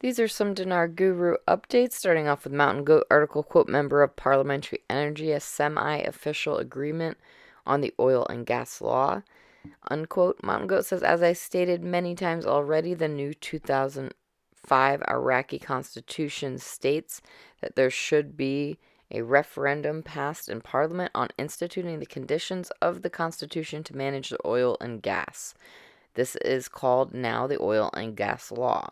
These are some Dinar Guru updates, starting off with Mountain Goat article, quote, member of Parliamentary Energy, a semi-official agreement on the oil and gas law, unquote. Mountain Goat says, as I stated many times already, the new 2005 Iraqi constitution states that there should be a referendum passed in parliament on instituting the conditions of the constitution to manage the oil and gas. This is called now the oil and gas law.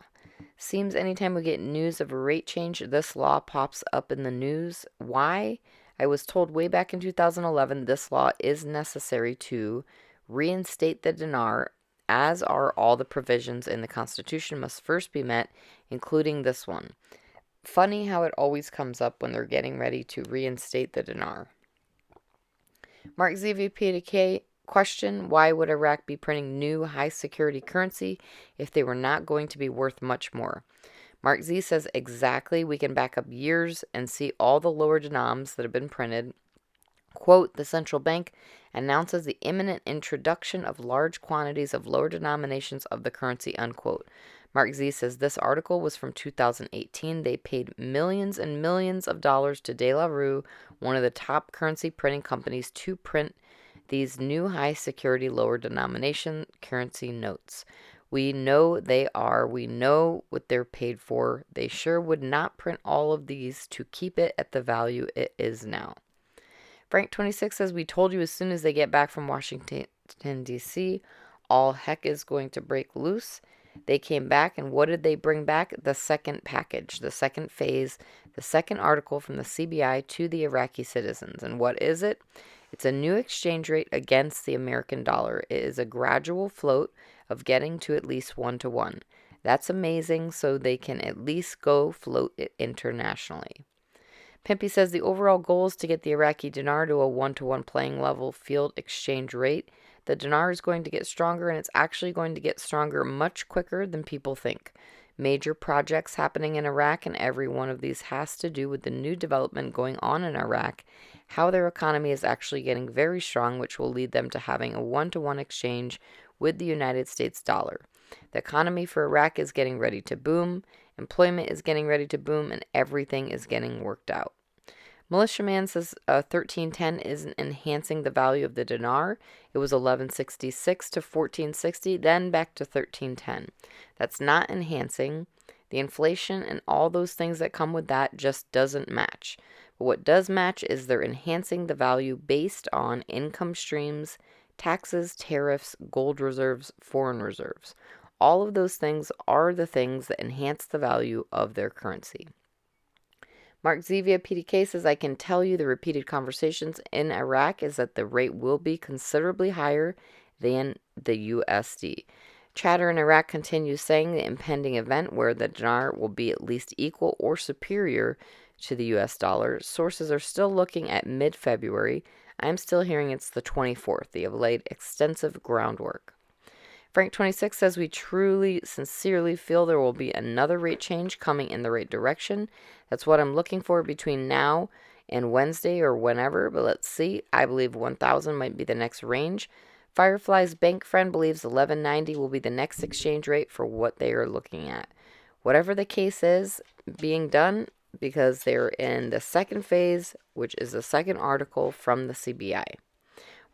Seems anytime we get news of a rate change, this law pops up in the news. Why? I was told way back in 2011 this law is necessary to reinstate the dinar, as are all the provisions in the Constitution must first be met, including this one. Funny how it always comes up when they're getting ready to reinstate the dinar. Mark ZVPDK question, why would Iraq be printing new high security currency if they were not going to be worth much more? Mark Z says exactly, we can back up years and see all the lower denoms that have been printed. Quote, the central bank announces the imminent introduction of large quantities of lower denominations of the currency, unquote. Mark Z says this article was from 2018. They paid millions and millions of dollars to De La Rue, one of the top currency printing companies, to print these new high security lower denomination currency notes. We know they are. We know what they're paid for. They sure would not print all of these to keep it at the value it is now. Frank26 says, we told you as soon as they get back from Washington, D.C., all heck is going to break loose. They came back, and what did they bring back? The second package, the second phase, the second article from the CBI to the Iraqi citizens. And what is it? It's a new exchange rate against the American dollar. It is a gradual float of getting to at least 1-to-1. That's amazing, so they can at least go float it internationally. Pimpy says the overall goal is to get the Iraqi dinar to a 1-to-1 playing level field exchange rate. The dinar is going to get stronger, and it's actually going to get stronger much quicker than people think. Major projects happening in Iraq, and every one of these has to do with the new development going on in Iraq, how their economy is actually getting very strong, which will lead them to having a 1-to-1 exchange with the United States dollar. The economy for Iraq is getting ready to boom, employment is getting ready to boom, and everything is getting worked out. Militiaman says 1310 isn't enhancing the value of the dinar. It was 1166 to 1460, then back to 1310. That's not enhancing. The inflation and all those things that come with that just doesn't match. But what does match is they're enhancing the value based on income streams, taxes, tariffs, gold reserves, foreign reserves. All of those things are the things that enhance the value of their currency. Mark Zevia PDK says, I can tell you the repeated conversations in Iraq is that the rate will be considerably higher than the USD. Chatter in Iraq continues saying the impending event where the dinar will be at least equal or superior to the US dollar. Sources are still looking at mid-February. I'm still hearing it's the 24th. They have laid extensive groundwork. Frank26 says, we truly, sincerely feel there will be another rate change coming in the right direction. That's what I'm looking for between now and Wednesday or whenever, but let's see. I believe 1,000 might be the next range. Firefly's bank friend believes 1190 will be the next exchange rate for what they are looking at. Whatever the case is being done, because they're in the second phase, which is the second article from the CBI.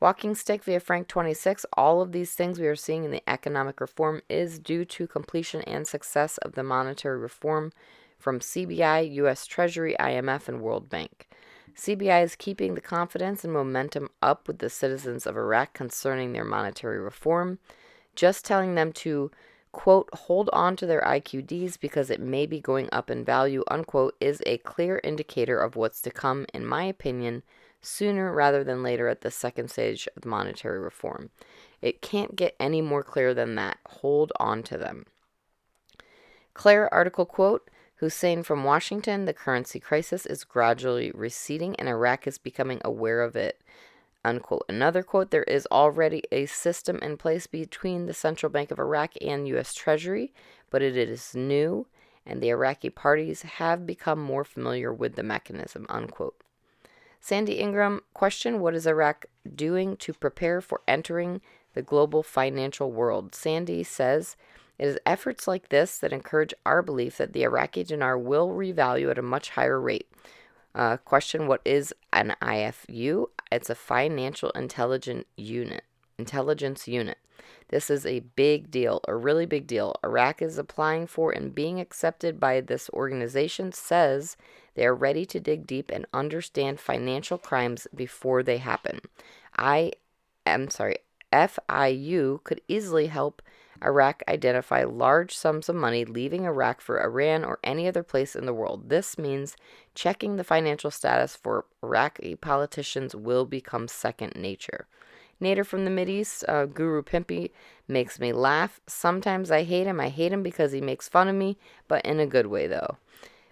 Walking Stick via Frank26, all of these things we are seeing in the economic reform is due to completion and success of the monetary reform from CBI, U.S. Treasury, IMF, and World Bank. CBI is keeping the confidence and momentum up with the citizens of Iraq concerning their monetary reform, just telling them to, quote, hold on to their IQDs because it may be going up in value, unquote, is a clear indicator of what's to come, in my opinion, sooner rather than later at the second stage of monetary reform. It can't get any more clear than that. Hold on to them. Claire article quote, Hussein from Washington, the currency crisis is gradually receding and Iraq is becoming aware of it, unquote. Another quote, there is already a system in place between the Central Bank of Iraq and U.S. Treasury, but it is new and the Iraqi parties have become more familiar with the mechanism, unquote. Sandy Ingram question, what is Iraq doing to prepare for entering the global financial world? Sandy says, It is efforts like this that encourage our belief that the Iraqi dinar will revalue at a much higher rate. Question: what is an IFU? It's a financial intelligence unit. This is a big deal, a really big deal. Iraq is applying for and being accepted by this organization says they are ready to dig deep and understand financial crimes before they happen. FIU could easily help Iraq identify large sums of money leaving Iraq for Iran or any other place in the world. This means checking the financial status for Iraqi politicians will become second nature. Nader from the Mideast, Guru Pimpy, makes me laugh. Sometimes I hate him. I hate him because he makes fun of me, but in a good way, though.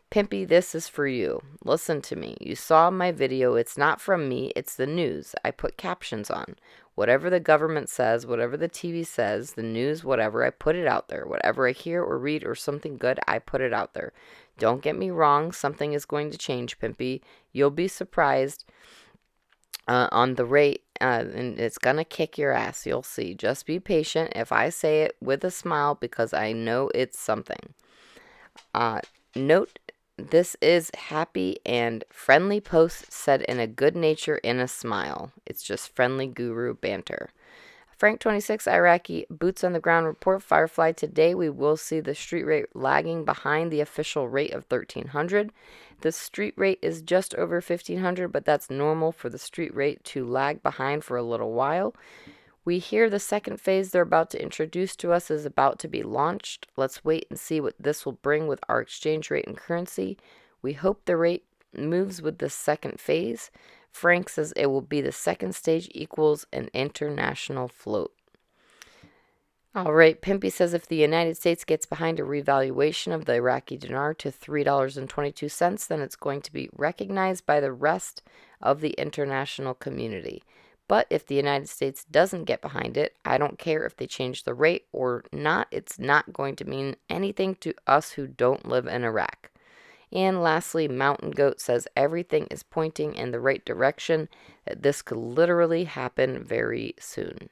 Pimpy, this is for you. Listen to me. You saw my video. It's not from me. It's the news. I put captions on. Whatever the government says, whatever the TV says, the news, whatever, I put it out there. Whatever I hear or read or something good, I put it out there. Don't get me wrong. Something is going to change, Pimpy. You'll be surprised on the rate, and it's going to kick your ass. You'll see. Just be patient if I say it with a smile because I know it's something. Note, this is happy and friendly post said in a good nature in a smile. It's just friendly guru banter. Frank 26, Iraqi boots on the ground report. Firefly, today we will see the street rate lagging behind the official rate of 1,300. The street rate is just over 1,500, but that's normal for the street rate to lag behind for a little while. We hear the second phase they're about to introduce to us is about to be launched. Let's wait and see what this will bring with our exchange rate and currency. We hope the rate moves with the second phase. Frank says it will be the second stage equals an international float. All right, Pimpy says if the United States gets behind a revaluation of the Iraqi dinar to $3.22, then it's going to be recognized by the rest of the international community. But if the United States doesn't get behind it, I don't care if they change the rate or not. It's not going to mean anything to us who don't live in Iraq. And lastly, Mountain Goat says everything is pointing in the right direction, that this could literally happen very soon.